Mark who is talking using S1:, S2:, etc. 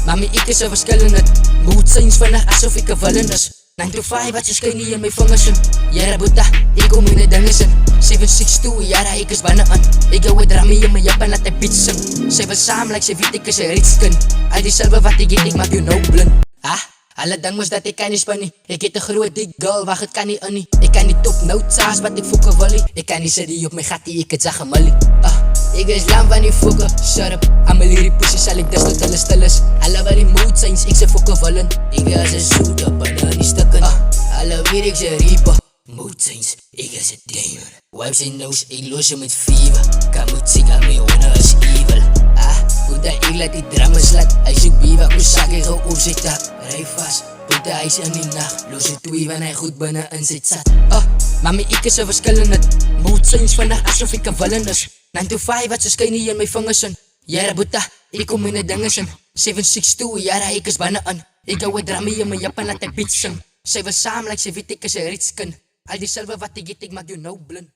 S1: Mami, ek is 'n verskillende mood swings vanaf asof ek 'n villain is. 9 to 5 wat jy skyn nie in my vingers in. Jare boeta, ek kom in die dinge sin. 762, jare ek is binne aan. Ek gou 'n dramie in my jap en laat hy beat sing. Sy was saam like sy weet ek is 'n rich kind. Al die silwer wat ek het, ek maak jou nou blind. Alle ding was dat ek kan nie spin nie. Ek het 'n groot dik girl, wag het kan nie in nie. Ek kan nie top notes saas wat ek fokke wil nie. Ek kan nie sit hier op my gattie, ek het sag gemillie. Ek is lam van die fokke, shut up. Almal hierdie pussies sal ek dis tot hulle stil is. Hulle wat die mood signs, ek se fokke willen. Ek is 'n soet op en die stukken. Hulle weet ek se reaper. Mood signs, ek is 'n demon. Wipes en nose, ek los jou met fever. Kan moet sien aan my honor is evil. Boeta, ek laat die drama slat. Hy soek biewa, koesak, ek gauw op sy tak. Rij vast, boeta, hy is in die nacht. Los die twee, want hy goed binnen in sy zat. Mami, ek is 'n verskillende mood signs vanaf asof ek 'n villain is. 9 to 5 wat so skyn nie in my vingers in. Jare boeta, ek kom in die dinge sin. 762, jare ek is binne aan. Ek gou 'n dramie in my jap en laat hy beat sing. Sy was saam like sy weet ek is 'n rich kind. Al die silwer wat ek het, ek maak jou nou blind.